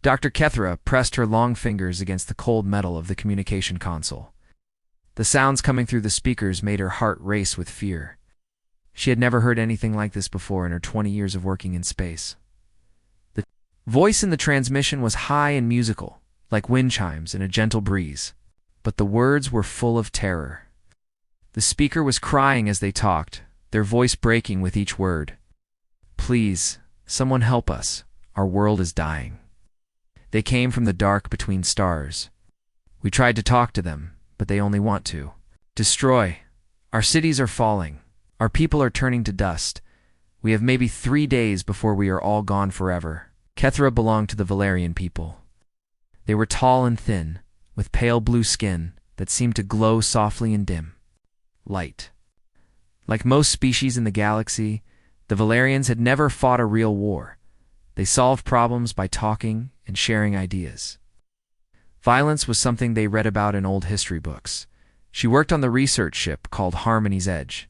Dr. Kethra pressed her long fingers against the cold metal of the communication console. The sounds coming through the speakers made her heart race with fear. She had never heard anything like this before in her 20 years of working in space. The voice in the transmission was high and musical, like wind chimes in a gentle breeze, but the words were full of terror. The speaker was crying as they talked, their voice breaking with each word. "Please, someone help us. Our world is dying." They came from the dark between stars. "We tried to talk to them, but they only want to destroy. Our cities are falling. Our people are turning to dust. We have maybe 3 days before we are all gone forever." Kethra belonged to the Valerian people. They were tall and thin, with pale blue skin that seemed to glow softly in dim light. Like most species in the galaxy, the Valerians had never fought a real war. They solved problems by talking and sharing ideas. Violence was something they read about in old history books. She worked on the research ship called Harmony's Edge.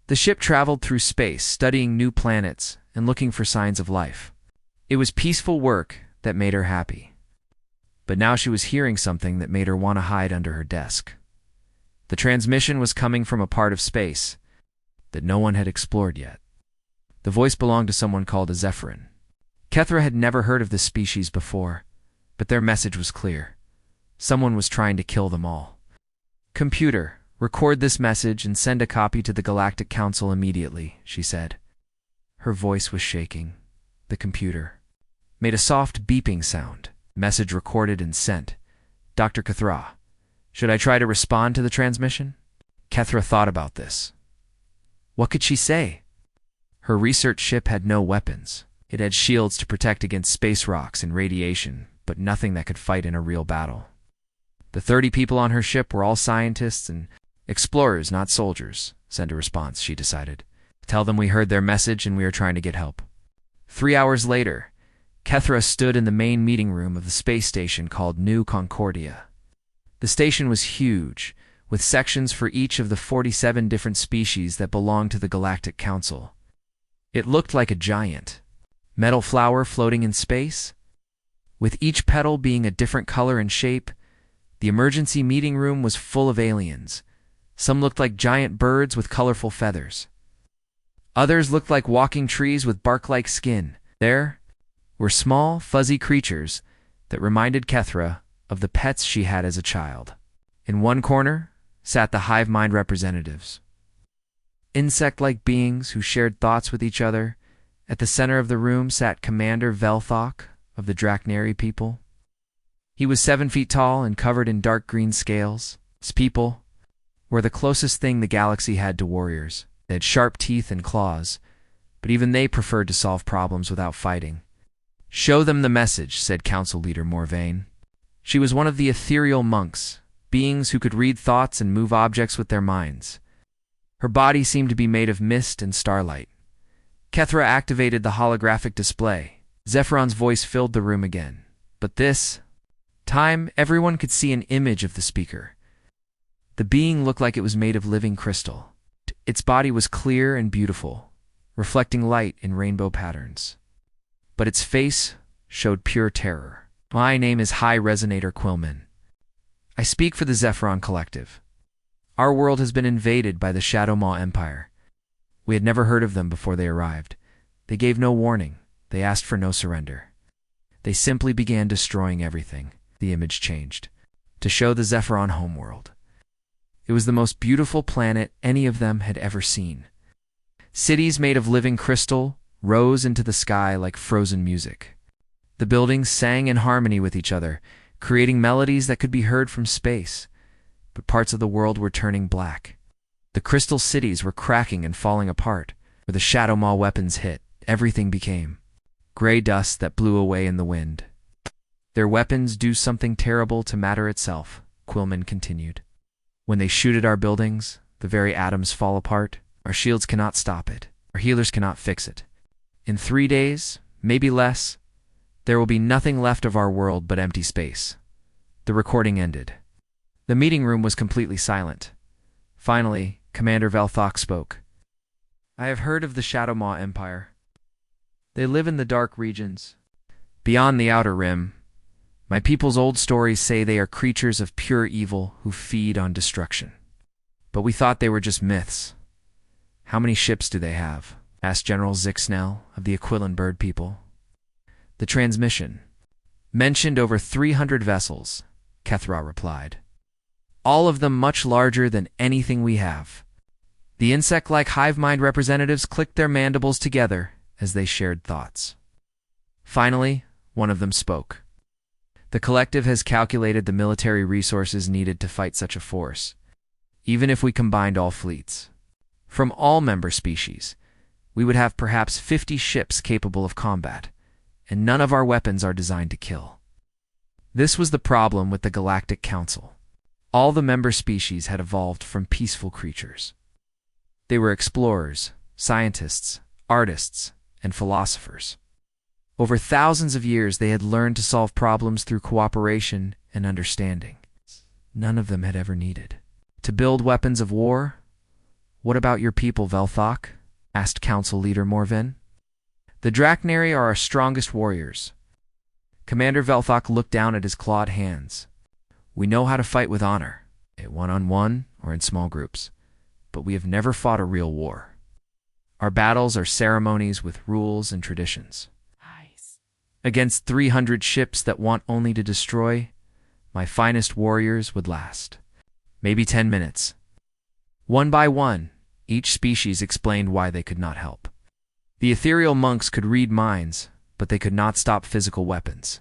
The ship traveled through space, studying new planets and looking for signs of life. It was peaceful work that made her happy. But now she was hearing something that made her want to hide under her desk. The transmission was coming from a part of space that no one had explored yet. The voice belonged to someone called a Zephron. Kethra had never heard of this species before, but their message was clear. Someone was trying to kill them all. "Computer, record this message and send a copy to the Galactic Council immediately," she said. Her voice was shaking. The computer made a soft beeping sound. Message recorded and sent. "Dr. Kethra, should I try to respond to the transmission?" Kethra thought about this. What could she say? Her research ship had no weapons. It had shields to protect against space rocks and radiation, but nothing that could fight in a real battle. The 30 people on her ship were all scientists and explorers, not soldiers. Send a response, she decided. "Tell them we heard their message and we are trying to get help." 3 hours later, Kethra stood in the main meeting room of the space station called New Concordia. The station was huge, with sections for each of the 47 different species that belonged to the Galactic Council. It looked like a giant metal flower floating in space. With each petal being a different color and shape, the emergency meeting room was full of aliens. Some looked like giant birds with colorful feathers. Others looked like walking trees with bark-like skin. There were small, fuzzy creatures that reminded Kethra of the pets she had as a child. In one corner sat the hive mind representatives, insect-like beings who shared thoughts with each other. At the center of the room sat Commander Velthok of the Drachneri people. He was 7 feet tall and covered in dark green scales. His people were the closest thing the galaxy had to warriors. They had sharp teeth and claws, but even they preferred to solve problems without fighting. "Show them the message," said Council Leader Morvain. She was one of the ethereal monks, beings who could read thoughts and move objects with their minds. Her body seemed to be made of mist and starlight. Kethra activated the holographic display. Zephron's voice filled the room again. But this time, everyone could see an image of the speaker. The being looked like it was made of living crystal. Its body was clear and beautiful, reflecting light in rainbow patterns. But its face showed pure terror. "My name is High Resonator Quillman. I speak for the Zephron Collective. Our world has been invaded by the Shadow Maw Empire. We had never heard of them before they arrived. They gave no warning. They asked for no surrender. They simply began destroying everything." The image changed to show the Zephron homeworld. It was the most beautiful planet any of them had ever seen. Cities made of living crystal rose into the sky like frozen music. The buildings sang in harmony with each other, creating melodies that could be heard from space. But parts of the world were turning black. The crystal cities were cracking and falling apart. Where the Shadow Maw weapons hit, everything became gray dust that blew away in the wind. "Their weapons do something terrible to matter itself," Quillman continued. "When they shoot at our buildings, the very atoms fall apart. Our shields cannot stop it. Our healers cannot fix it. In 3 days, maybe less, there will be nothing left of our world but empty space." The recording ended. The meeting room was completely silent. Finally, Commander Velthok spoke. "I have heard of the Shadow Maw Empire. They live in the dark regions, beyond the outer rim, My people's old stories say they are creatures of pure evil who feed on destruction. But we thought they were just myths. How many ships do they have? Asked General Zixnell of the Aquilin bird people. The transmission mentioned over 300 vessels, Kethra replied. All of them much larger than anything we have. The insect-like hive mind representatives clicked their mandibles together as they shared thoughts. Finally, one of them spoke. The collective has calculated the military resources needed to fight such a force, even if we combined all fleets. From all member species, we would have perhaps 50 ships capable of combat, and none of our weapons are designed to kill. This was the problem with the Galactic Council. All the member species had evolved from peaceful creatures. They were explorers, scientists, artists, and philosophers. Over thousands of years, they had learned to solve problems through cooperation and understanding. None of them had ever needed to build weapons of war. What about your people, Velthok? Asked Council Leader Morven. The Drachnari are our strongest warriors. Commander Velthok looked down at his clawed hands. We know how to fight with honor, one-on-one or in small groups, but we have never fought a real war. Our battles are ceremonies with rules and traditions. Nice. Against 300 ships that want only to destroy, my finest warriors would last maybe 10 minutes. One by one, each species explained why they could not help. The ethereal monks could read minds, but they could not stop physical weapons.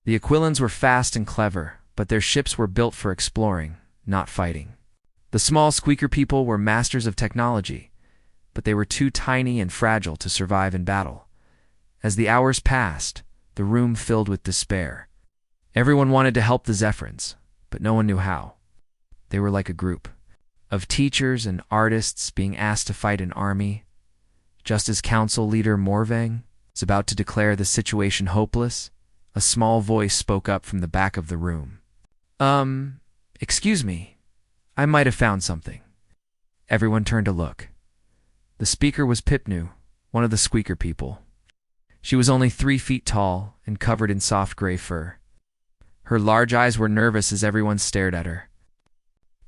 The Aquilins were fast and clever, but their ships were built for exploring, not fighting. The small squeaker people were masters of technology, but they were too tiny and fragile to survive in battle. As the hours passed, the room filled with despair. Everyone wanted to help the Zephrons, but no one knew how. They were like a group of teachers and artists being asked to fight an army. Just as Council Leader Morvang was about to declare the situation hopeless, a small voice spoke up from the back of the room. Excuse me, I might have found something. Everyone turned to look. The speaker was Pipnu, one of the squeaker people. She was only 3 feet tall and covered in soft gray fur. Her large eyes were nervous as everyone stared at her.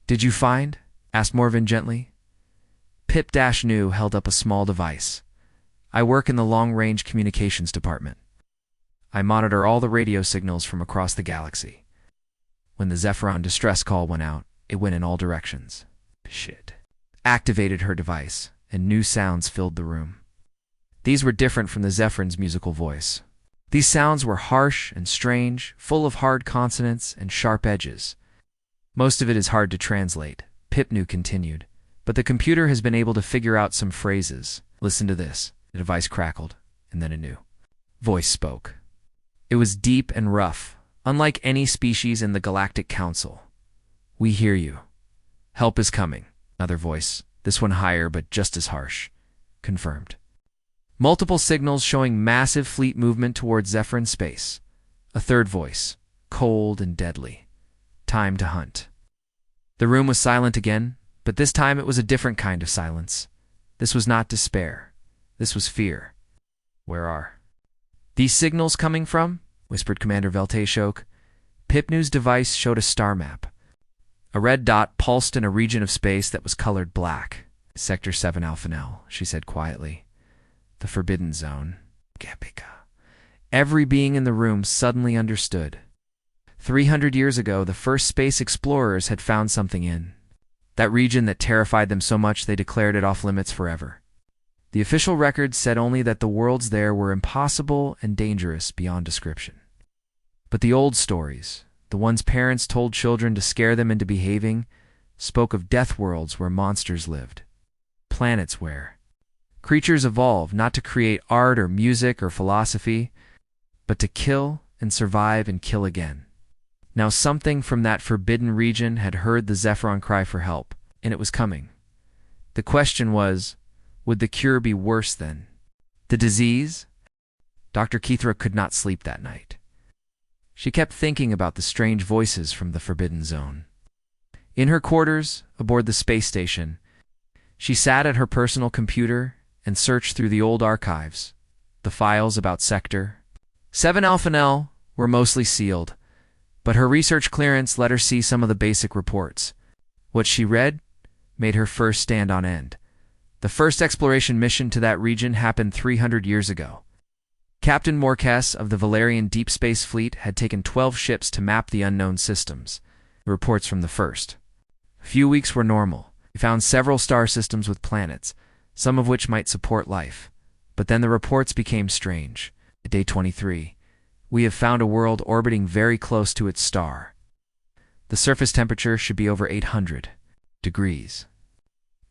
Did you find? Asked Morven gently. Pip-Nu held up a small device. I work in the long-range communications department. I monitor all the radio signals from across the galaxy. When the Zephron distress call went out, it went in all directions. Shit. Activated her device, and new sounds filled the room. These were different from the Zephron's musical voice. These sounds were harsh and strange, full of hard consonants and sharp edges. Most of it is hard to translate, Pipnu continued, but the computer has been able to figure out some phrases. Listen to this. The device crackled, and then a new voice spoke. It was deep and rough, unlike any species in the Galactic Council. We hear you. Help is coming. Another voice, this one higher but just as harsh, confirmed. Multiple signals showing massive fleet movement towards Zephron space. A third voice, cold and deadly. Time to hunt. The room was silent again, but this time it was a different kind of silence. This was not despair. This was fear. Where are these signals coming from? Whispered Commander Veltashok. Pipnu's device showed a star map. A red dot pulsed in a region of space that was colored black. Sector 7 Alphanel, she said quietly. The Forbidden Zone. Gapika. Every being in the room suddenly understood. 300 years ago, the first space explorers had found something in that region that terrified them so much they declared it off limits forever. The official records said only that the worlds there were impossible and dangerous beyond description. But the old stories, the ones parents told children to scare them into behaving, spoke of Deathworlds where monsters lived. Planets where creatures evolved not to create art or music or philosophy, but to kill and survive and kill again. Now something from that forbidden region had heard the Zephron cry for help, and it was coming. The question was, would the cure be worse than the disease? Dr. Kethra could not sleep that night. She kept thinking about the strange voices from the Forbidden Zone. In her quarters, aboard the space station, she sat at her personal computer and searched through the old archives. The files about Sector 7 Alphanel were mostly sealed, But her research clearance let her see some of the basic reports. What she read made her first stand on end. The first exploration mission to that region happened 300 years ago. Captain Morkes of the Valerian Deep Space Fleet had taken 12 ships to map the unknown systems. Reports from the first few weeks were normal. He found several star systems with planets, some of which might support life. But then the reports became strange. At day 23, we have found a world orbiting very close to its star. The surface temperature should be over 800 degrees.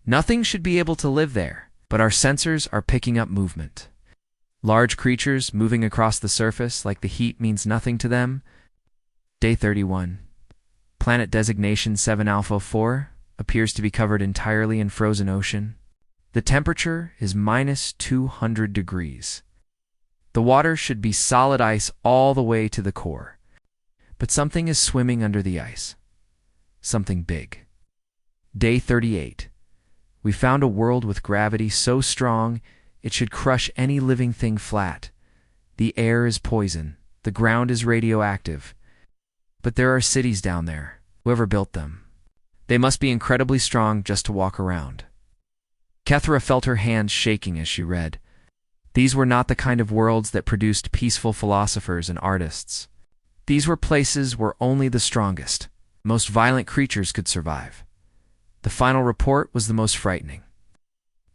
Nothing should be able to live there, but our sensors are picking up movement. Large creatures moving across the surface like the heat means nothing to them. Day 31. Planet designation 7 Alpha 4 appears to be covered entirely in frozen ocean. The temperature is minus 200 degrees. The water should be solid ice all the way to the core. But something is swimming under the ice. Something big. Day 38. We found a world with gravity so strong it should crush any living thing flat. The air is poison. The ground is radioactive. But there are cities down there. Whoever built them, they must be incredibly strong just to walk around. Kethra felt her hands shaking as she read. These were not the kind of worlds that produced peaceful philosophers and artists. These were places where only the strongest, most violent creatures could survive. The final report was the most frightening.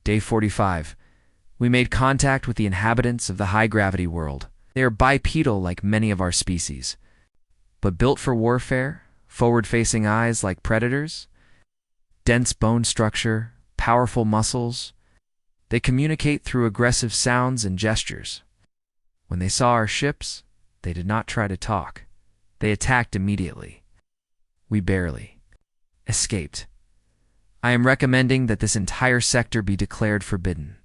Day 45. We made contact with the inhabitants of the high-gravity world. They are bipedal like many of our species, but built for warfare, forward-facing eyes like predators, dense bone structure, powerful muscles. They communicate through aggressive sounds and gestures. When they saw our ships, they did not try to talk. They attacked immediately. We barely escaped. I am recommending that this entire sector be declared forbidden.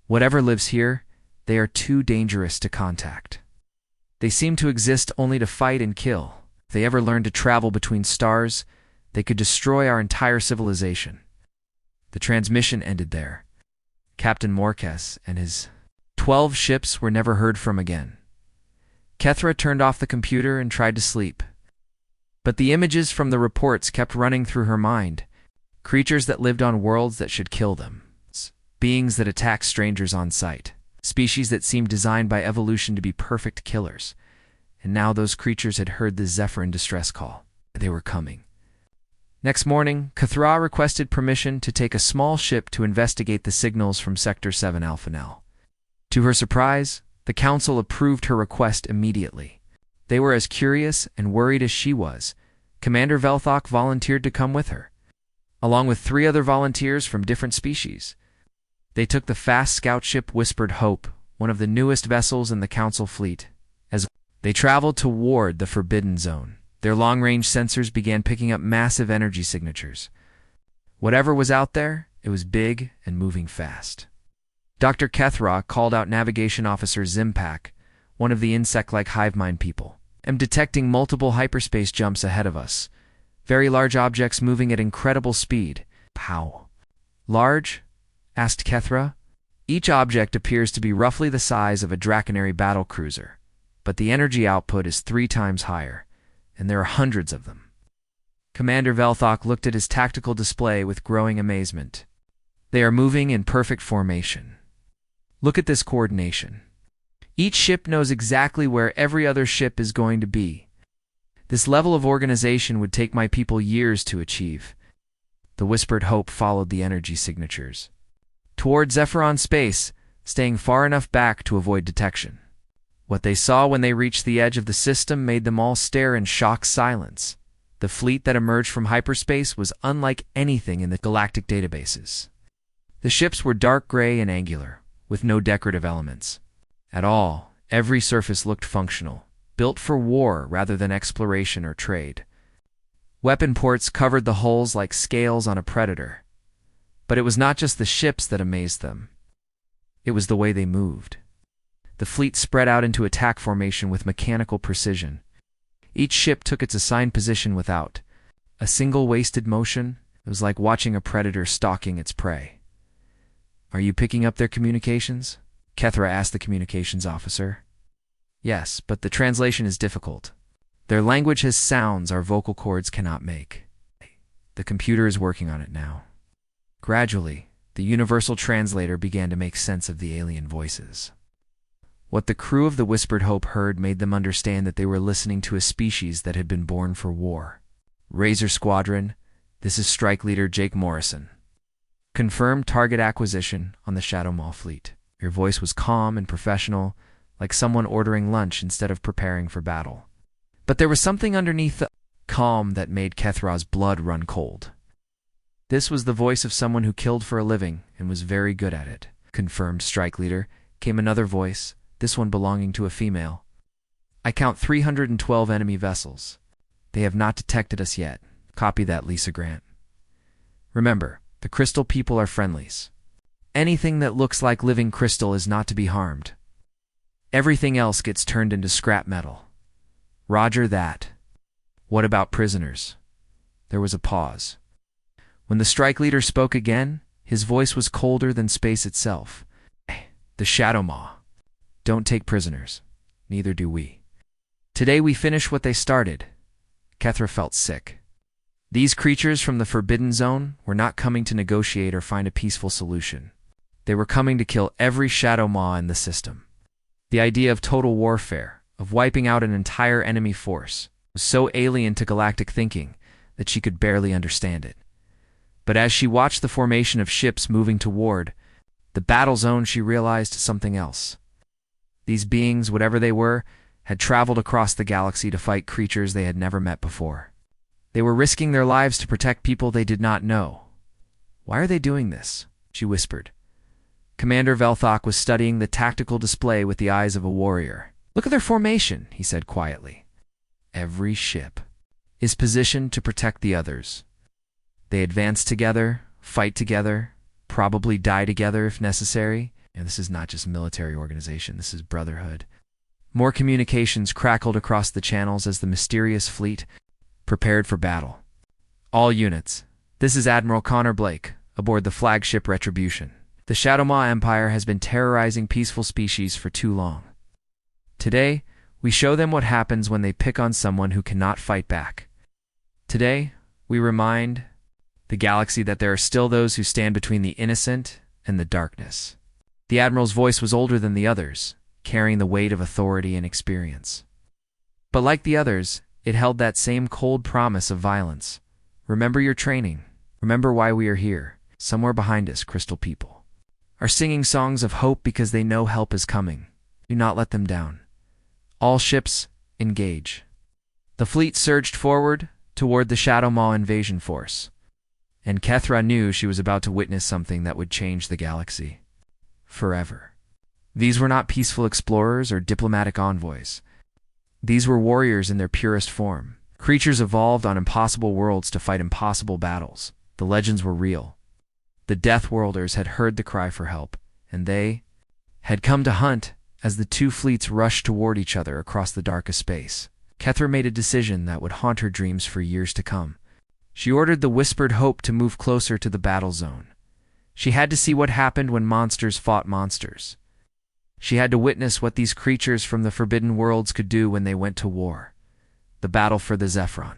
Whatever lives here, they are too dangerous to contact. They seem to exist only to fight and kill. If they ever learned to travel between stars, they could destroy our entire civilization. The transmission ended there. Captain Morkes and his 12 ships were never heard from again. Kethra turned off the computer and tried to sleep. But the images from the reports kept running through her mind. Creatures that lived on worlds that should kill them. Beings that attack strangers on sight. Species that seemed designed by evolution to be perfect killers. And now those creatures had heard the Zephron distress call. They were coming. Next morning, Kethra requested permission to take a small ship to investigate the signals from Sector 7 Alpha Nell. To her surprise, the Council approved her request immediately. They were as curious and worried as she was. Commander Velthok volunteered to come with her, along with 3 other volunteers from different species. They took the fast scout ship Whispered Hope, one of the newest vessels in the Council fleet. As they traveled toward the Forbidden Zone, their long-range sensors began picking up massive energy signatures. Whatever was out there, it was big and moving fast. Dr. Kethra called out Navigation Officer Zimpak, one of the insect-like hive mind people. "I'm detecting multiple hyperspace jumps ahead of us. Very large objects moving at incredible speed." "How large?" asked Kethra. "Each object appears to be roughly the size of a Draconary battlecruiser, but the energy output is 3 times higher, and there are hundreds of them." Commander Velthok looked at his tactical display with growing amazement. "They are moving in perfect formation. Look at this coordination. Each ship knows exactly where every other ship is going to be. This level of organization would take my people years to achieve." The Whispered Hope followed the energy signatures toward Zephron space, staying far enough back to avoid detection. What they saw when they reached the edge of the system made them all stare in shocked silence. The fleet that emerged from hyperspace was unlike anything in the galactic databases. The ships were dark gray and angular, with no decorative elements at all. Every surface looked functional, built for war rather than exploration or trade. Weapon ports covered the hulls like scales on a predator. But it was not just the ships that amazed them. It was the way they moved. The fleet spread out into attack formation with mechanical precision. Each ship took its assigned position without a single wasted motion. It was like watching a predator stalking its prey. "Are you picking up their communications?" Kethra asked the communications officer. "Yes, but the translation is difficult. Their language has sounds our vocal cords cannot make. The computer is working on it now. Gradually, the universal translator began to make sense of the alien voices. What the crew of the Whispered Hope heard made them understand that they were listening to a species that had been born for war. Razor Squadron, this is Strike Leader Jake Morrison. Confirm target acquisition on the Shadow Maw fleet. Your voice was calm and professional, like someone ordering lunch instead of preparing for battle. But there was something underneath the calm that made Kethra's blood run cold. This was the voice of someone who killed for a living and was very good at it. Confirmed Strike Leader, came another voice, this one belonging to a female. I count 312 enemy vessels. They have not detected us yet. Copy that, Lisa Grant. Remember, the crystal people are friendlies. Anything that looks like living crystal is not to be harmed. Everything else gets turned into scrap metal. Roger that. What about prisoners? There was a pause. When the Strike Leader spoke again, his voice was colder than space itself. The Shadow Maw don't take prisoners. Neither do we. Today we finish what they started. Kethra felt sick. These creatures from the Forbidden Zone were not coming to negotiate or find a peaceful solution. They were coming to kill every Shadow Maw in the system. The idea of total warfare, of wiping out an entire enemy force, was so alien to galactic thinking that she could barely understand it. But as she watched the formation of ships moving toward the battle zone, she realized something else. These beings, whatever they were, had traveled across the galaxy to fight creatures they had never met before. They were risking their lives to protect people they did not know. Why are they doing this? She whispered. Commander Velthok was studying the tactical display with the eyes of a warrior. Look at their formation, he said quietly. Every ship is positioned to protect the others. They advance together, fight together, probably die together if necessary. And this is not just military organization, this is brotherhood. More communications crackled across the channels as the mysterious fleet prepared for battle. All units, this is Admiral Connor Blake, aboard the flagship Retribution. The Shadow Maw Empire has been terrorizing peaceful species for too long. Today, we show them what happens when they pick on someone who cannot fight back. Today, we remind the galaxy that there are still those who stand between the innocent and the darkness. The Admiral's voice was older than the others, carrying the weight of authority and experience. But like the others, it held that same cold promise of violence. Remember your training. Remember why we are here. Somewhere behind us, crystal people are singing songs of hope because they know help is coming. Do not let them down. All ships, engage. The fleet surged forward toward the Shadow Maw invasion force. And Kethra knew she was about to witness something that would change the galaxy forever. These were not peaceful explorers or diplomatic envoys. These were warriors in their purest form. Creatures evolved on impossible worlds to fight impossible battles. The legends were real. The Deathworlders had heard the cry for help, and they had come to hunt as the two fleets rushed toward each other across the darkest space. Kethra made a decision that would haunt her dreams for years to come. She ordered the Whispered Hope to move closer to the battle zone. She had to see what happened when monsters fought monsters. She had to witness what these creatures from the Forbidden Worlds could do when they went to war. The battle for the Zephron.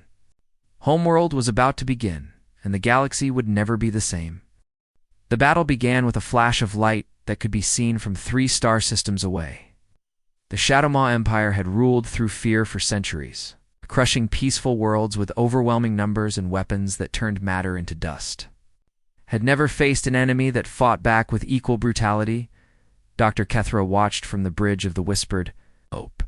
Homeworld was about to begin, and the galaxy would never be the same. The battle began with a flash of light that could be seen from 3 star systems away. The Shadow Maw Empire had ruled through fear for centuries, crushing peaceful worlds with overwhelming numbers and weapons that turned matter into dust. Had never faced an enemy that fought back with equal brutality. Dr. Kethra watched from the bridge of the Whispered Hope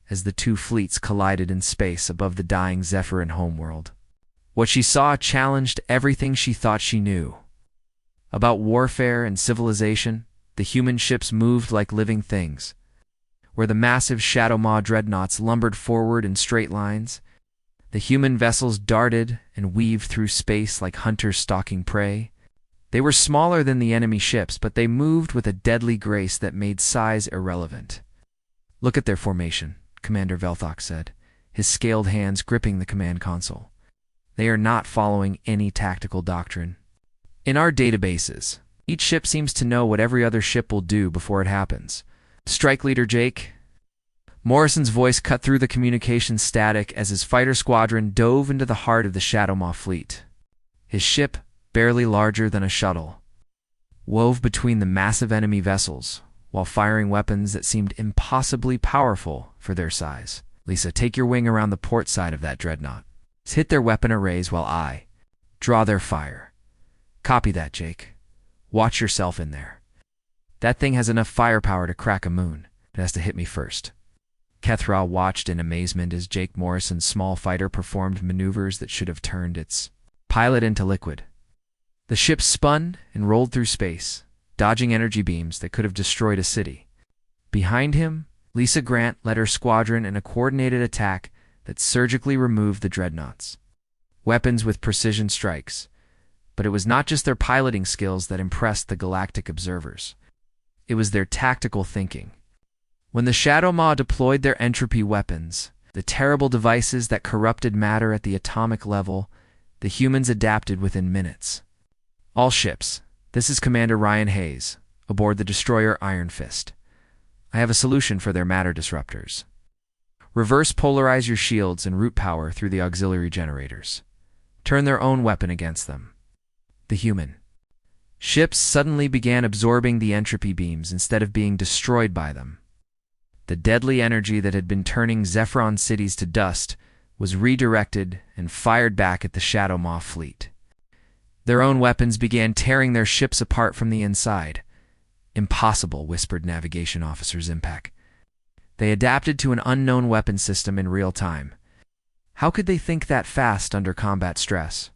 as the two fleets collided in space above the dying Zephron homeworld. What she saw challenged everything she thought she knew. About warfare and civilization, the human ships moved like living things. Where the massive Shadow Maw dreadnoughts lumbered forward in straight lines, the human vessels darted and weaved through space like hunters stalking prey. They were smaller than the enemy ships, but they moved with a deadly grace that made size irrelevant. Look at their formation, Commander Velthok said, his scaled hands gripping the command console. They are not following any tactical doctrine. In our databases, each ship seems to know what every other ship will do before it happens. Strike Leader Jake, Morrison's voice cut through the communication static as his fighter squadron dove into the heart of the Shadowmaw fleet. His ship, barely larger than a shuttle, wove between the massive enemy vessels, while firing weapons that seemed impossibly powerful for their size. Lisa, take your wing around the port side of that dreadnought. Hit their weapon arrays while I draw their fire. Copy that, Jake. Watch yourself in there. That thing has enough firepower to crack a moon. It has to hit me first. Kethra watched in amazement as Jake Morrison's small fighter performed maneuvers that should have turned its pilot into liquid. The ship spun and rolled through space, dodging energy beams that could have destroyed a city. Behind him, Lisa Grant led her squadron in a coordinated attack that surgically removed the dreadnoughts. Weapons with precision strikes. But it was not just their piloting skills that impressed the galactic observers. It was their tactical thinking. When the Shadowmaw deployed their entropy weapons, the terrible devices that corrupted matter at the atomic level, the humans adapted within minutes. All ships, this is Commander Ryan Hayes, aboard the destroyer Iron Fist. I have a solution for their matter disruptors. Reverse polarize your shields and route power through the auxiliary generators. Turn their own weapon against them. The human ships suddenly began absorbing the entropy beams instead of being destroyed by them. The deadly energy that had been turning Zephron cities to dust was redirected and fired back at the Shadowmaw fleet. Their own weapons began tearing their ships apart from the inside. Impossible, whispered Navigation Officer Zimpak. They adapted to an unknown weapon system in real time. How could they think that fast under combat stress?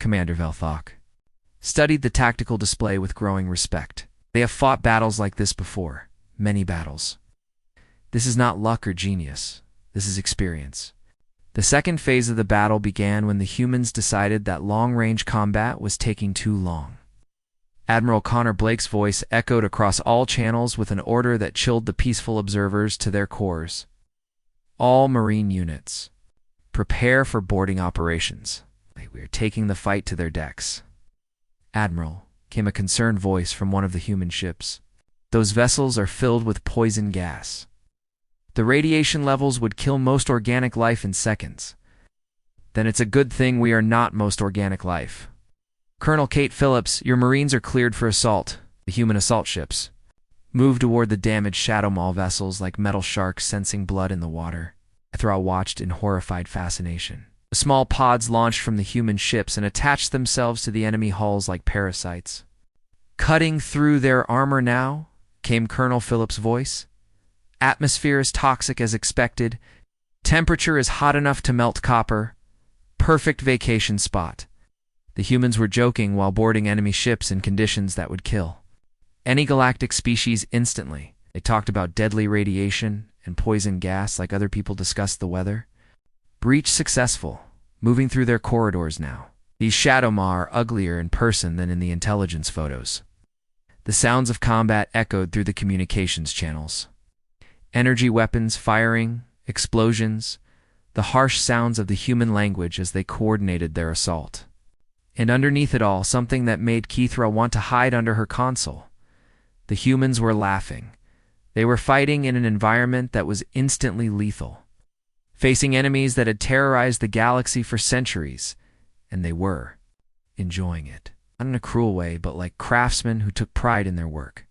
Commander Velthok studied the tactical display with growing respect. They have fought battles like this before, many battles. This is not luck or genius. This is experience. The second phase of the battle began when the humans decided that long-range combat was taking too long. Admiral Connor Blake's voice echoed across all channels with an order that chilled the peaceful observers to their cores. All Marine units, prepare for boarding operations. We are taking the fight to their decks. Admiral, came a concerned voice from one of the human ships. Those vessels are filled with poison gas. The radiation levels would kill most organic life in seconds. Then it's a good thing we are not most organic life. Colonel Kate Phillips, your Marines are cleared for assault. The human assault ships moved toward the damaged Shadowmaw vessels like metal sharks sensing blood in the water. Ethra watched in horrified fascination. The small pods launched from the human ships and attached themselves to the enemy hulls like parasites. Cutting through their armor now, came Colonel Phillips' voice. Atmosphere is toxic as expected. Temperature is hot enough to melt copper. Perfect vacation spot. The humans were joking while boarding enemy ships in conditions that would kill any galactic species instantly. They talked about deadly radiation and poison gas like other people discussed the weather. Breach successful, moving through their corridors now. These Shadowmaw are uglier in person than in the intelligence photos. The sounds of combat echoed through the communications channels. Energy weapons firing, explosions, the harsh sounds of the human language as they coordinated their assault. And underneath it all, something that made Kethra want to hide under her console. The humans were laughing. They were fighting in an environment that was instantly lethal, facing enemies that had terrorized the galaxy for centuries, and they were enjoying it. Not in a cruel way, but like craftsmen who took pride in their work.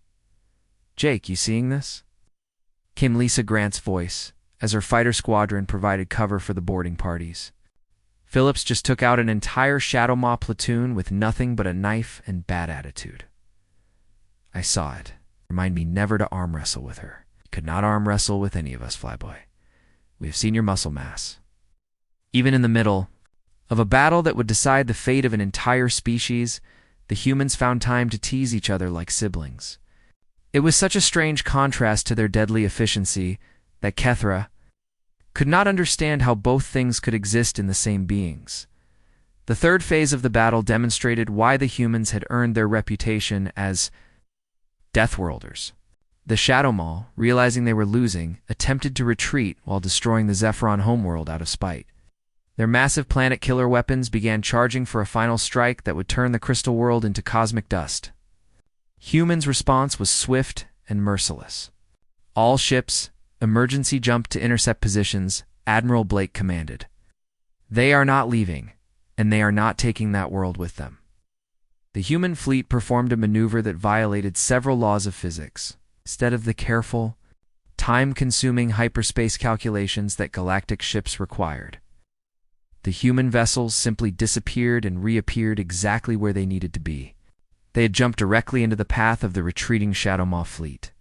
Jake, you seeing this? Came Lisa Grant's voice as her fighter squadron provided cover for the boarding parties. Phillips just took out an entire Shadowmaw platoon with nothing but a knife and bad attitude. I saw it. Remind me never to arm wrestle with her. You could not arm wrestle with any of us, Flyboy. We have seen your muscle mass. Even in the middle of a battle that would decide the fate of an entire species, the humans found time to tease each other like siblings. It was such a strange contrast to their deadly efficiency that Kethra could not understand how both things could exist in the same beings. The third phase of the battle demonstrated why the humans had earned their reputation as Deathworlders. The Shadowmaw, realizing they were losing, attempted to retreat while destroying the Zephron homeworld out of spite. Their massive planet killer weapons began charging for a final strike that would turn the crystal world into cosmic dust. Humans' response was swift and merciless. All ships, Emergency jump to intercept positions, Admiral Blake commanded. They are not leaving, and they are not taking that world with them. The human fleet performed a maneuver that violated several laws of physics. Instead of the careful, time-consuming hyperspace calculations that galactic ships required, the human vessels simply disappeared and reappeared exactly where they needed to be. They had jumped directly into the path of the retreating Shadow Maw fleet.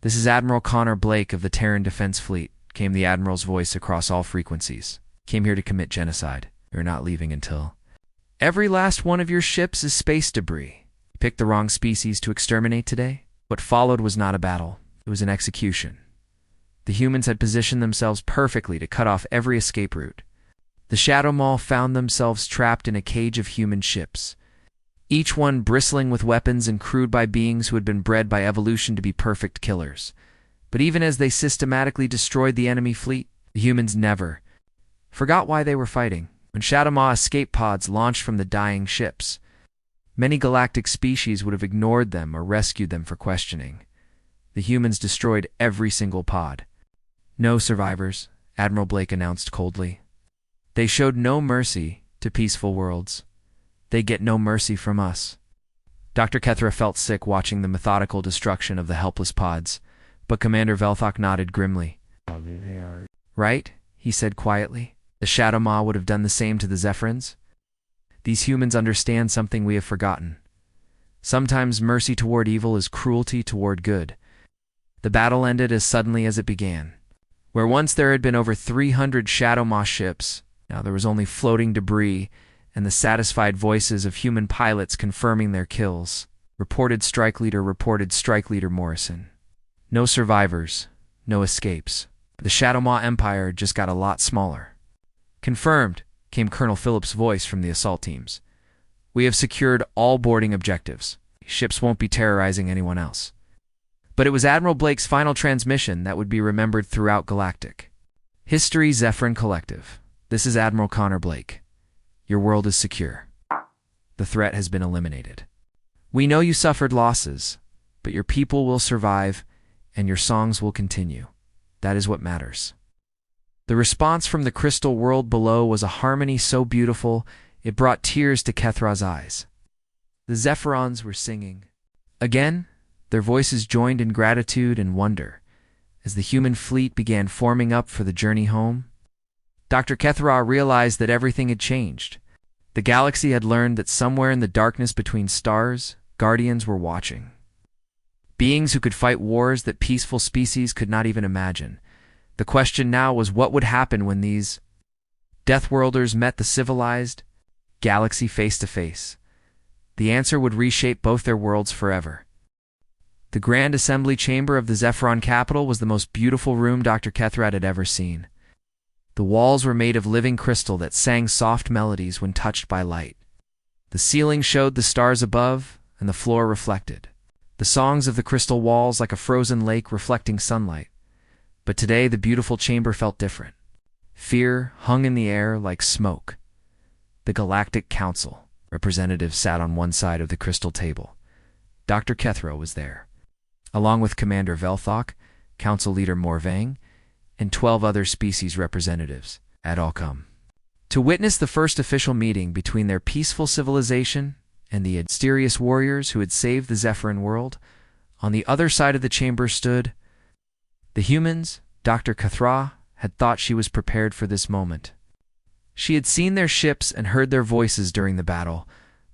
"This is Admiral Connor Blake of the Terran Defense Fleet," came the Admiral's voice across all frequencies. "Came here to commit genocide. You're not leaving until every last one of your ships is space debris. You picked the wrong species to exterminate today." What followed was not a battle. It was an execution. The humans had positioned themselves perfectly to cut off every escape route. The Shadow Maw found themselves trapped in a cage of human ships, each one bristling with weapons and crewed by beings who had been bred by evolution to be perfect killers. But even as they systematically destroyed the enemy fleet, the humans never forgot why they were fighting. When Shadow Maw escape pods launched from the dying ships, many galactic species would have ignored them or rescued them for questioning. The humans destroyed every single pod. "No survivors," Admiral Blake announced coldly. "They showed no mercy to peaceful worlds. They get no mercy from us." Dr. Kethra felt sick watching the methodical destruction of the helpless pods, but Commander Velthok nodded grimly. "Right," he said quietly. "The Shadow Maw would have done the same to the Zephrons. These humans understand something we have forgotten. Sometimes mercy toward evil is cruelty toward good." The battle ended as suddenly as it began. Where once there had been over 300 Shadow Maw ships, now there was only floating debris and the satisfied voices of human pilots confirming their kills. Reported Strike Leader Morrison. "No survivors, no escapes. The Shadow Maw Empire just got a lot smaller." "Confirmed," came Colonel Phillips' voice from the assault teams. "We have secured all boarding objectives. Ships won't be terrorizing anyone else." But it was Admiral Blake's final transmission that would be remembered throughout Galactic history. Zephron Collective. This is Admiral Connor Blake. Your world is secure. The threat has been eliminated. We know you suffered losses, but your people will survive, and your songs will continue. That is what matters. The response from the crystal world below was a harmony so beautiful it brought tears to Kethra's eyes. The Zephrons were singing. Again, their voices joined in gratitude and wonder as the human fleet began forming up for the journey home. Dr. Kethra realized that everything had changed. The galaxy had learned that somewhere in the darkness between stars, guardians were watching. Beings who could fight wars that peaceful species could not even imagine. The question now was what would happen when these Deathworlders met the civilized galaxy face to face. The answer would reshape both their worlds forever. The Grand Assembly Chamber of the Zephron capital was the most beautiful room Dr. Kethrat had ever seen. The walls were made of living crystal that sang soft melodies when touched by light. The ceiling showed the stars above, and the floor reflected the songs of the crystal walls like a frozen lake reflecting sunlight. But today the beautiful chamber felt different. Fear hung in the air like smoke. The Galactic Council representatives sat on one side of the crystal table. Dr. Kethra was there, along with Commander Velthok, Council Leader Morvang, and 12 other species representatives had all come to witness the first official meeting between their peaceful civilization and the mysterious warriors who had saved the Zephron world. On the other side of the chamber stood the humans. Dr. Kethra had thought she was prepared for this moment. She had seen their ships and heard their voices during the battle,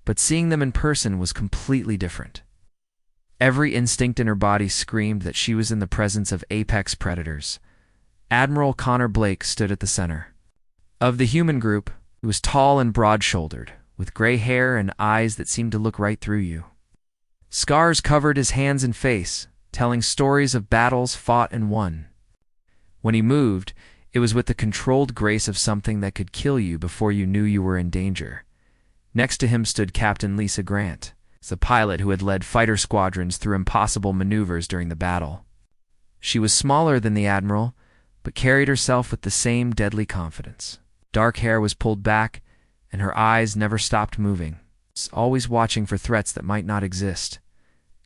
but seeing them in person was completely different. Every instinct in her body screamed that she was in the presence of apex predators. Admiral Connor Blake stood at the center of the human group. He was tall and broad-shouldered, with gray hair and eyes that seemed to look right through you. Scars covered his hands and face, telling stories of battles fought and won. When he moved, it was with the controlled grace of something that could kill you before you knew you were in danger. Next to him stood Captain Lisa Grant, the pilot who had led fighter squadrons through impossible maneuvers during the battle. She was smaller than the Admiral, but carried herself with the same deadly confidence. Dark hair was pulled back, and her eyes never stopped moving, always watching for threats that might not exist.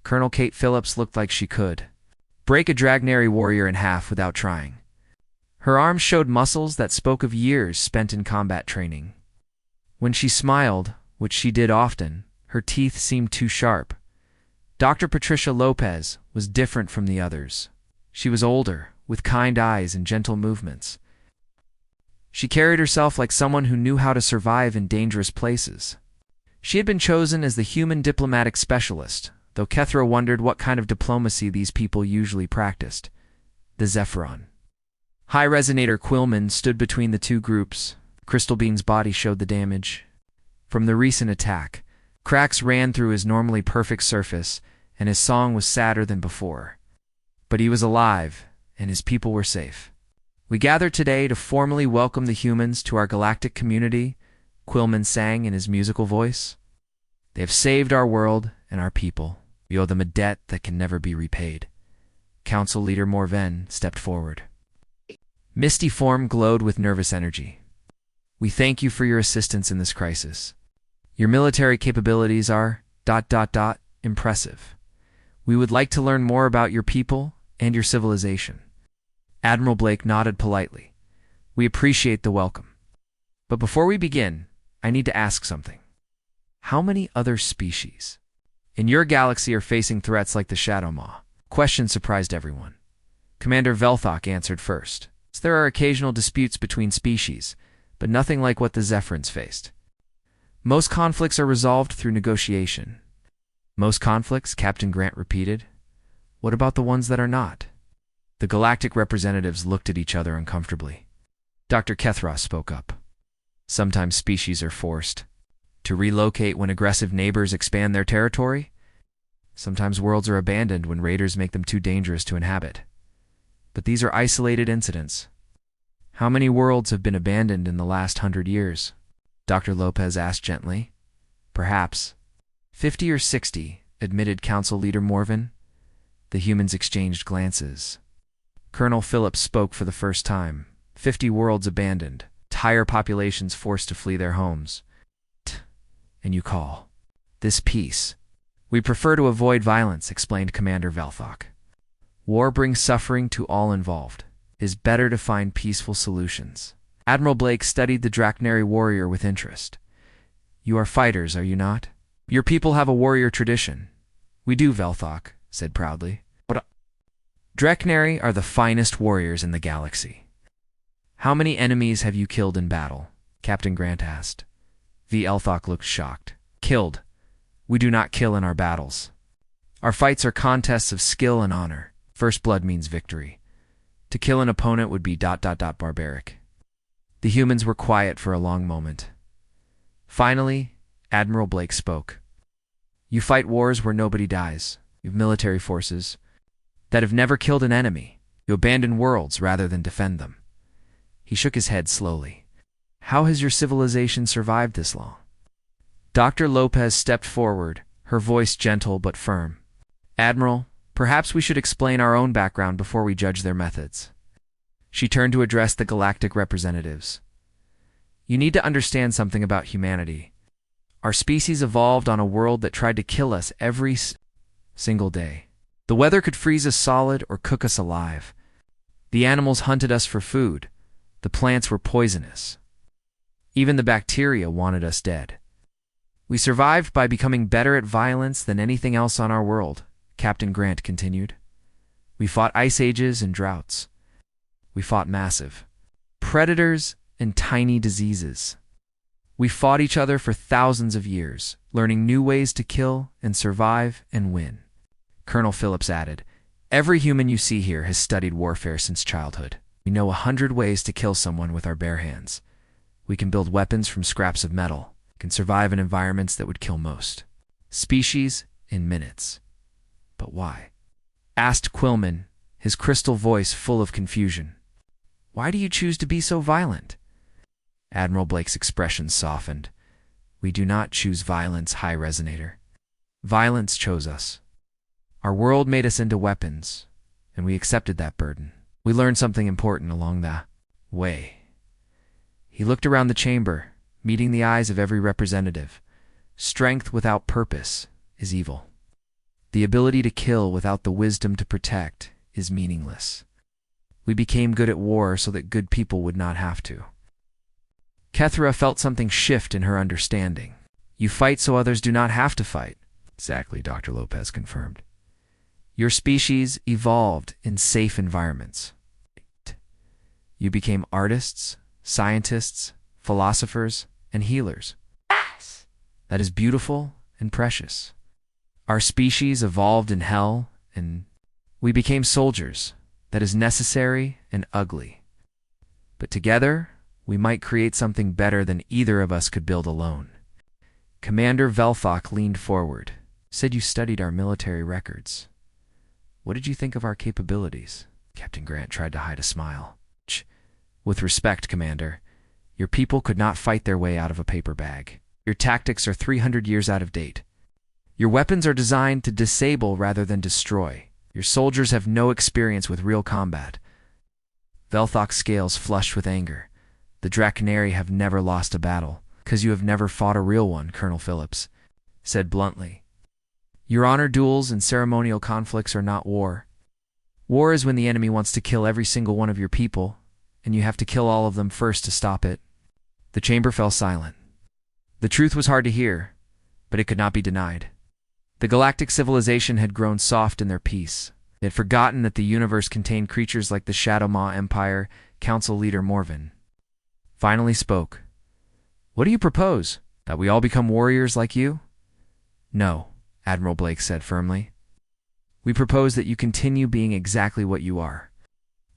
Colonel Kate Phillips looked like she could. break a Dragnary warrior in half without trying. Her arms showed muscles that spoke of years spent in combat training. When she smiled, which she did often, her teeth seemed too sharp. Dr. Patricia Lopez was different from the others. She was older, with kind eyes and gentle movements. She carried herself like someone who knew how to survive in dangerous places. She had been chosen as the human diplomatic specialist, though Kethra wondered what kind of diplomacy these people usually practiced. The Zephron. High Resonator Quillman stood between the two groups. Crystal Bean's body showed the damage from the recent attack. Cracks ran through his normally perfect surface, and his song was sadder than before. But he was alive, and his people were safe. We gather today to formally welcome the humans to our galactic community, Quillman sang in his musical voice. They have saved our world and our people. We owe them a debt that can never be repaid. Council Leader Morven stepped forward. Misty form glowed with nervous energy. We thank you for your assistance in this crisis. Your military capabilities are ... impressive. We would like to learn more about your people and your civilization. Admiral Blake nodded politely. We appreciate the welcome. But before we begin, I need to ask something. How many other species in your galaxy are facing threats like the Shadow Maw? Question surprised everyone. Commander Velthok answered first. There are occasional disputes between species, but nothing like what the Zephrons faced. Most conflicts are resolved through negotiation. Most conflicts, Captain Grant repeated. What about the ones that are not? The galactic representatives looked at each other uncomfortably. Dr. Kethra spoke up. Sometimes species are forced to relocate when aggressive neighbors expand their territory. Sometimes worlds are abandoned when raiders make them too dangerous to inhabit. But these are isolated incidents. How many worlds have been abandoned in the last 100 years? Dr. Lopez asked gently. Perhaps 50 or 60, admitted Council Leader Morven. The humans exchanged glances. Colonel Phillips spoke for the first time. 50 worlds abandoned, entire populations forced to flee their homes. And you call this peace? We prefer to avoid violence, explained Commander Velthok. War brings suffering to all involved. It is better to find peaceful solutions. Admiral Blake studied the Dragnary warrior with interest. You are fighters, are you not? Your people have a warrior tradition. We do, Velthok said proudly. But Dragnary are the finest warriors in the galaxy. How many enemies have you killed in battle? Captain Grant asked. V. Elthok looked shocked. Killed. We do not kill in our battles. Our fights are contests of skill and honor. First blood means victory. To kill an opponent would be ... barbaric. The humans were quiet for a long moment. Finally, Admiral Blake spoke. You fight wars where nobody dies. You have military forces that have never killed an enemy. You abandon worlds rather than defend them. He shook his head slowly. How has your civilization survived this long? Dr. Lopez stepped forward, her voice gentle but firm. Admiral, perhaps we should explain our own background before we judge their methods. She turned to address the galactic representatives. You need to understand something about humanity. Our species evolved on a world that tried to kill us every single day. The weather could freeze us solid or cook us alive. The animals hunted us for food. The plants were poisonous. Even the bacteria wanted us dead. We survived by becoming better at violence than anything else on our world, Captain Grant continued. We fought ice ages and droughts. We fought massive predators and tiny diseases. We fought each other for thousands of years, learning new ways to kill and survive and win. Colonel Phillips added, every human you see here has studied warfare since childhood. We know 100 ways to kill someone with our bare hands. We can build weapons from scraps of metal, can survive in environments that would kill most species in minutes. But why? Asked Quillman, his crystal voice full of confusion. Why do you choose to be so violent? Admiral Blake's expression softened. We do not choose violence, High Resonator. Violence chose us. Our world made us into weapons, and we accepted that burden. We learned something important along the way. He looked around the chamber, meeting the eyes of every representative. Strength without purpose is evil. The ability to kill without the wisdom to protect is meaningless. We became good at war so that good people would not have to. Kethra felt something shift in her understanding. You fight so others do not have to fight. Exactly, Dr. Lopez confirmed. Your species evolved in safe environments. You became artists, scientists, philosophers, and healers. Yes! That is beautiful and precious. Our species evolved in hell, and we became soldiers. That is necessary and ugly. But together, we might create something better than either of us could build alone. Commander Velthok leaned forward. Said you studied our military records. What did you think of our capabilities? Captain Grant tried to hide a smile. With respect, Commander, your people could not fight their way out of a paper bag. Your tactics are 300 years out of date. Your weapons are designed to disable rather than destroy. Your soldiers have no experience with real combat. Velthok's scales flushed with anger. The Draconari have never lost a battle, 'cause you have never fought a real one, Colonel Phillips said bluntly. Your honor duels and ceremonial conflicts are not war. War is when the enemy wants to kill every single one of your people, and you have to kill all of them first to stop it. The chamber fell silent. The truth was hard to hear, but it could not be denied. The galactic civilization had grown soft in their peace. They had forgotten that the universe contained creatures like the Shadow Maw Empire Council leader Morven. Finally spoke. What do you propose? That we all become warriors like you? No, Admiral Blake said firmly. We propose that you continue being exactly what you are.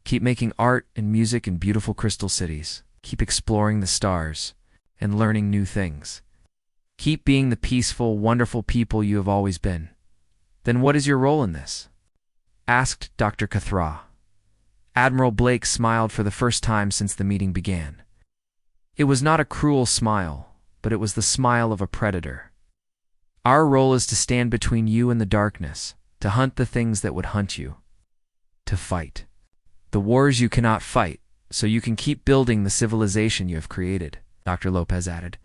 Keep making art and music in beautiful crystal cities. Keep exploring the stars and learning new things. Keep being the peaceful, wonderful people you have always been. Then what is your role in this? Asked Dr. Kethra. Admiral Blake smiled for the first time since the meeting began. It was not a cruel smile, but it was the smile of a predator. Our role is to stand between you and the darkness, to hunt the things that would hunt you, to fight the wars you cannot fight, so you can keep building the civilization you have created, Dr. Lopez added.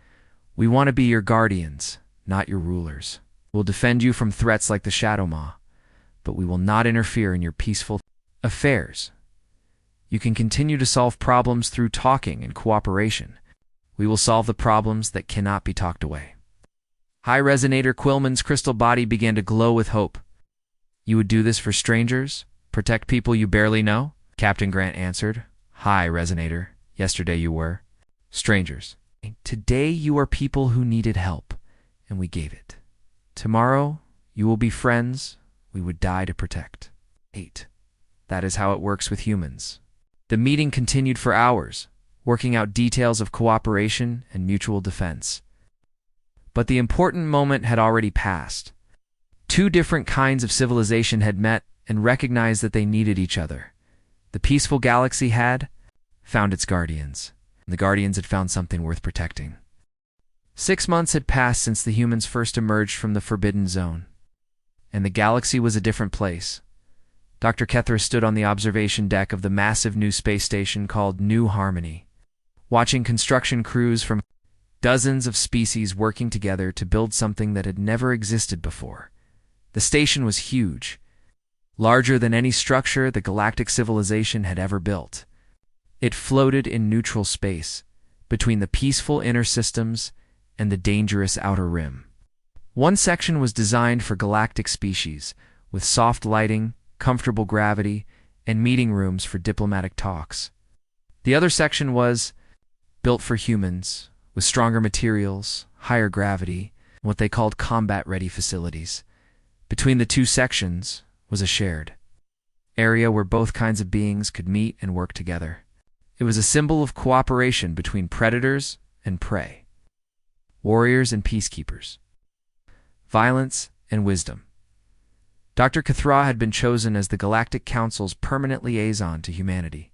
We want to be your guardians, not your rulers. We'll defend you from threats like the Shadow Maw, but we will not interfere in your peaceful affairs. You can continue to solve problems through talking and cooperation. We will solve the problems that cannot be talked away. High Resonator Quillman's crystal body began to glow with hope. You would do this for strangers? Protect people you barely know? Captain Grant answered. High Resonator. Yesterday you were strangers. Today you are people who needed help, and we gave it. Tomorrow you will be friends we would die to protect. 8. That is how it works with humans. The meeting continued for hours, working out details of cooperation and mutual defense. But the important moment had already passed. Two different kinds of civilization had met and recognized that they needed each other. The peaceful galaxy had found its guardians, and the guardians had found something worth protecting. 6 months had passed since the humans first emerged from the Forbidden Zone, and the galaxy was a different place. Dr. Kethra stood on the observation deck of the massive new space station called New Harmony, watching construction crews from dozens of species working together to build something that had never existed before. The station was huge, larger than any structure the galactic civilization had ever built. It floated in neutral space, between the peaceful inner systems and the dangerous outer rim. One section was designed for galactic species, with soft lighting, comfortable gravity, and meeting rooms for diplomatic talks. The other section was built for humans, with stronger materials, higher gravity, and what they called combat-ready facilities. Between the two sections was a shared area where both kinds of beings could meet and work together. It was a symbol of cooperation between predators and prey, warriors and peacekeepers, violence and wisdom. Dr. Kethra had been chosen as the Galactic Council's permanent liaison to humanity.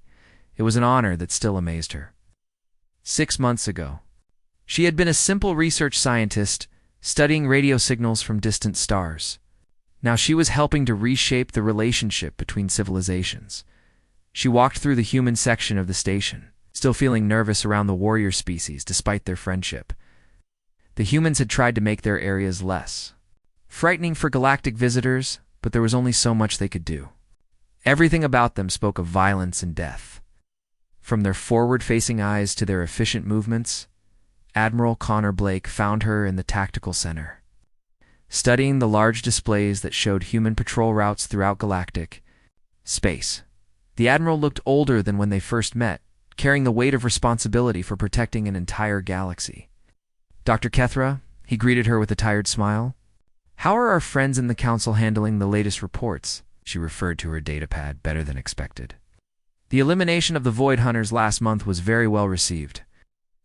It was an honor that still amazed her. 6 months ago, she had been a simple research scientist studying radio signals from distant stars. Now she was helping to reshape the relationship between civilizations. She walked through the human section of the station, still feeling nervous around the warrior species despite their friendship. The humans had tried to make their areas less frightening for galactic visitors, but there was only so much they could do. Everything about them spoke of violence and death. From their forward-facing eyes to their efficient movements, Admiral Connor Blake found her in the tactical center. Studying the large displays that showed human patrol routes throughout galactic space, the Admiral looked older than when they first met, carrying the weight of responsibility for protecting an entire galaxy. Dr. Kethra, he greeted her with a tired smile. How are our friends in the Council handling the latest reports? She referred to her datapad better than expected. The elimination of the Void Hunters last month was very well received.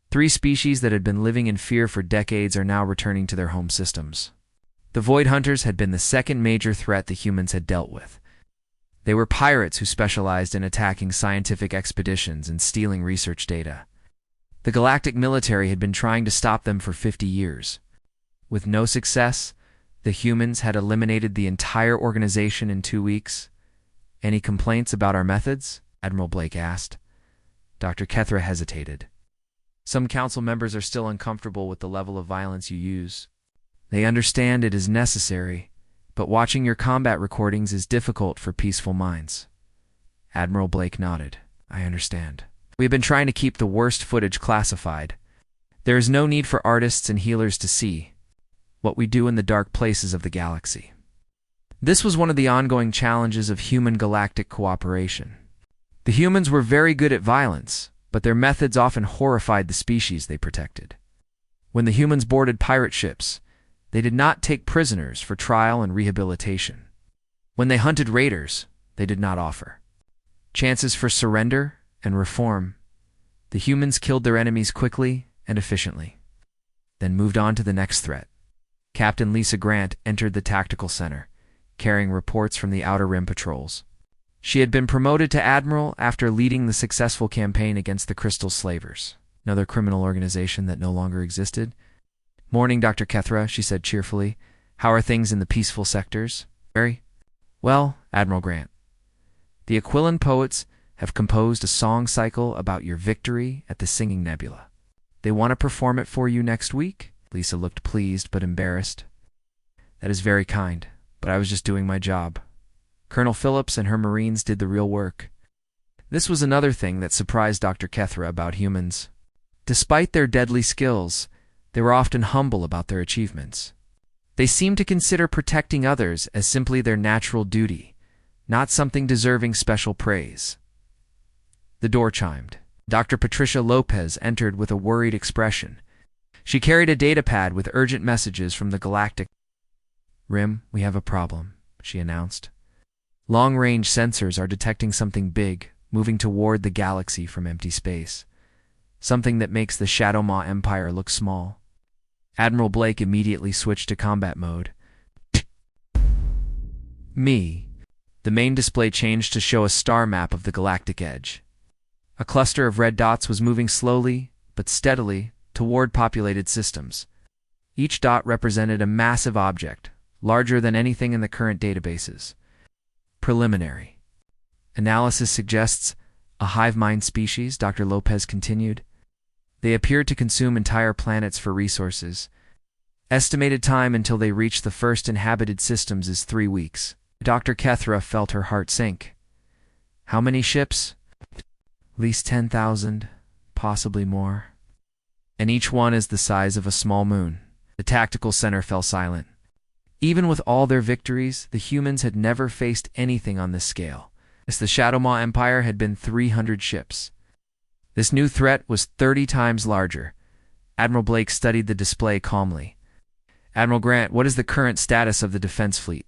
3 species that had been living in fear for decades are now returning to their home systems. The Void Hunters had been the second major threat the humans had dealt with. They were pirates who specialized in attacking scientific expeditions and stealing research data. The galactic military had been trying to stop them for 50 years. With no success, the humans had eliminated the entire organization in 2 weeks. Any complaints about our methods? Admiral Blake asked. Dr. Kethra hesitated. Some council members are still uncomfortable with the level of violence you use. They understand it is necessary, but watching your combat recordings is difficult for peaceful minds. Admiral Blake nodded. I understand. We have been trying to keep the worst footage classified. There is no need for artists and healers to see what we do in the dark places of the galaxy. This was one of the ongoing challenges of human galactic cooperation. The humans were very good at violence, but their methods often horrified the species they protected. When the humans boarded pirate ships, they did not take prisoners for trial and rehabilitation. When they hunted raiders, they did not offer chances for surrender and reform. The humans killed their enemies quickly and efficiently, then moved on to the next threat. Captain Lisa Grant entered the tactical center, carrying reports from the Outer Rim patrols. She had been promoted to admiral after leading the successful campaign against the Crystal Slavers, another criminal organization that no longer existed. Morning, Dr. Kethra, she said cheerfully. How are things in the peaceful sectors? Very well, Admiral Grant. The Aquilon poets have composed a song cycle about your victory at the Singing Nebula. They want to perform it for you next week? Lisa looked pleased but embarrassed. That is very kind, but I was just doing my job. Colonel Phillips and her Marines did the real work. This was another thing that surprised Dr. Kethra about humans. Despite their deadly skills, they were often humble about their achievements. They seemed to consider protecting others as simply their natural duty, not something deserving special praise. The door chimed. Dr. Patricia Lopez entered with a worried expression. She carried a datapad with urgent messages from the Galactic Rim. We have a problem, she announced. Long-range sensors are detecting something big, moving toward the galaxy from empty space. Something that makes the Shadow Maw Empire look small. Admiral Blake immediately switched to combat mode. The main display changed to show a star map of the galactic edge. A cluster of red dots was moving slowly, but steadily, toward populated systems. Each dot represented a massive object, larger than anything in the current databases. Preliminary analysis suggests a hive mind species, Dr. Lopez continued. They appeared to consume entire planets for resources. Estimated time until they reach the first inhabited systems is 3 weeks. Dr. Kethra felt her heart sink. How many ships? At least 10,000, possibly more. And each one is the size of a small moon. The tactical center fell silent. Even with all their victories, the humans had never faced anything on this scale. As the Shadow Maw Empire had been 300 ships. This new threat was 30 times larger. Admiral Blake studied the display calmly. Admiral Grant, what is the current status of the defense fleet?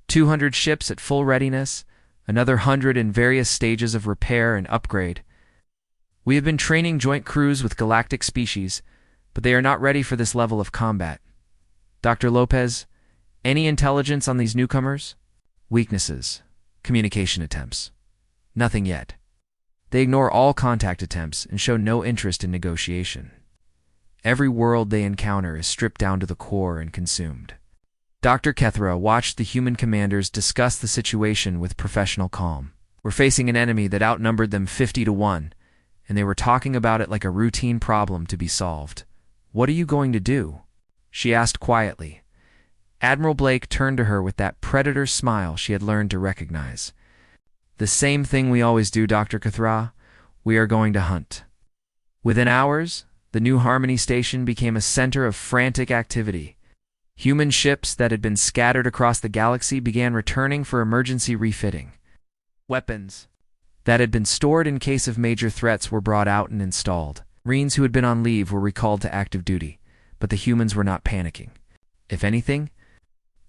200 ships at full readiness, another 100 in various stages of repair and upgrade. We have been training joint crews with galactic species, but they are not ready for this level of combat. Dr. Lopez, any intelligence on these newcomers? Weaknesses. Communication attempts. Nothing yet. They ignore all contact attempts and show no interest in negotiation. Every world they encounter is stripped down to the core and consumed. Dr. Kethra watched the human commanders discuss the situation with professional calm. We're facing an enemy that outnumbered them 50-1, and they were talking about it like a routine problem to be solved. What are you going to do? She asked quietly. Admiral Blake turned to her with that predator smile she had learned to recognize. The same thing we always do, Dr. Cathra. We are going to hunt. Within hours, the New Harmony Station became a center of frantic activity. Human ships that had been scattered across the galaxy began returning for emergency refitting. Weapons that had been stored in case of major threats were brought out and installed. Marines who had been on leave were recalled to active duty, but the humans were not panicking. If anything,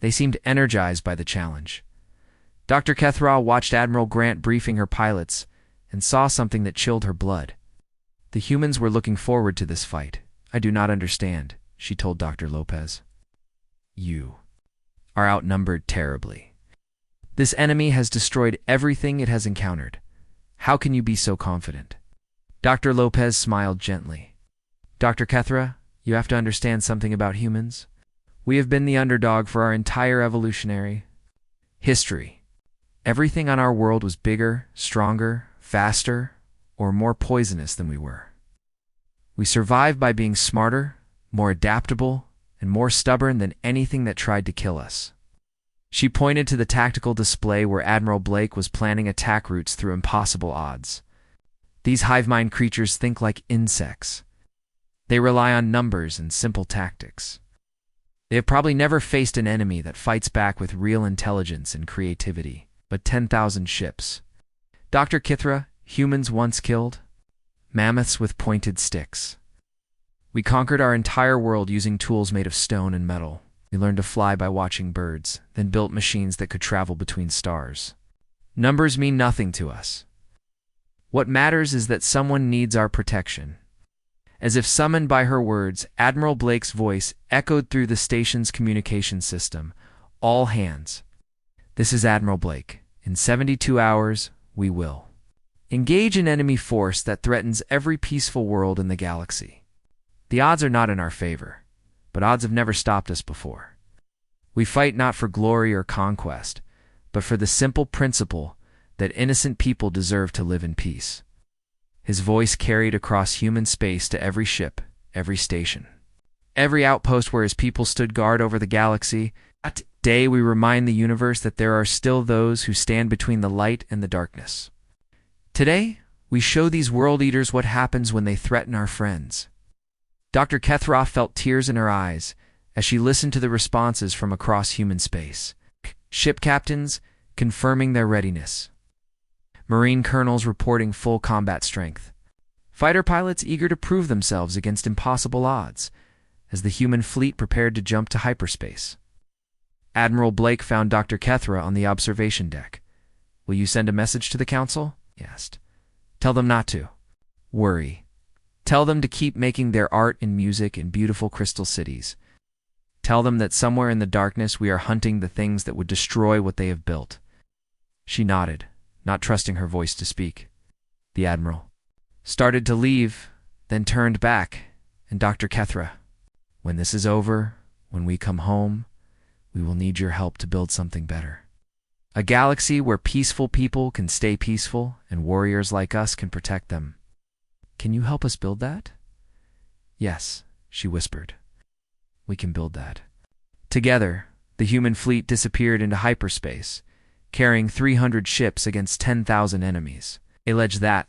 they seemed energized by the challenge. Dr. Cathra watched Admiral Grant briefing her pilots and saw something that chilled her blood. The humans were looking forward to this fight. I do not understand, she told Dr. Lopez. You are outnumbered terribly. This enemy has destroyed everything it has encountered. How can you be so confident? Dr. Lopez smiled gently. Dr. Cathra, you have to understand something about humans. We have been the underdog for our entire evolutionary history. Everything on our world was bigger, stronger, faster, or more poisonous than we were. We survived by being smarter, more adaptable, and more stubborn than anything that tried to kill us. She pointed to the tactical display where Admiral Blake was planning attack routes through impossible odds. These hive-mind creatures think like insects. They rely on numbers and simple tactics. They have probably never faced an enemy that fights back with real intelligence and creativity, but 10,000 ships. Dr. Kithra, humans once killed? Mammoths with pointed sticks. We conquered our entire world using tools made of stone and metal. We learned to fly by watching birds, then built machines that could travel between stars. Numbers mean nothing to us. What matters is that someone needs our protection. As if summoned by her words, Admiral Blake's voice echoed through the station's communication system. All hands. This is Admiral Blake. In 72 hours, we will engage an enemy force that threatens every peaceful world in the galaxy. The odds are not in our favor, but odds have never stopped us before. We fight not for glory or conquest, but for the simple principle that innocent people deserve to live in peace. His voice carried across human space to every ship, every station, every outpost where his people stood guard over the galaxy. Today we remind the universe that there are still those who stand between the light and the darkness. Today, we show these world eaters what happens when they threaten our friends. Dr. Kethra felt tears in her eyes as she listened to the responses from across human space. Ship captains confirming their readiness. Marine colonels reporting full combat strength. Fighter pilots eager to prove themselves against impossible odds as the human fleet prepared to jump to hyperspace. Admiral Blake found Dr. Kethra on the observation deck. Will you send a message to the council? He asked. Tell them not to worry. Tell them to keep making their art and music in beautiful crystal cities. Tell them that somewhere in the darkness we are hunting the things that would destroy what they have built. She nodded, not trusting her voice to speak. The Admiral started to leave, then turned back, and Dr. Kethra, when this is over, when we come home, we will need your help to build something better. A galaxy where peaceful people can stay peaceful and warriors like us can protect them. Can you help us build that? Yes, she whispered. We can build that. Together, the human fleet disappeared into hyperspace, carrying 300 ships against 10,000 enemies. Alleged that,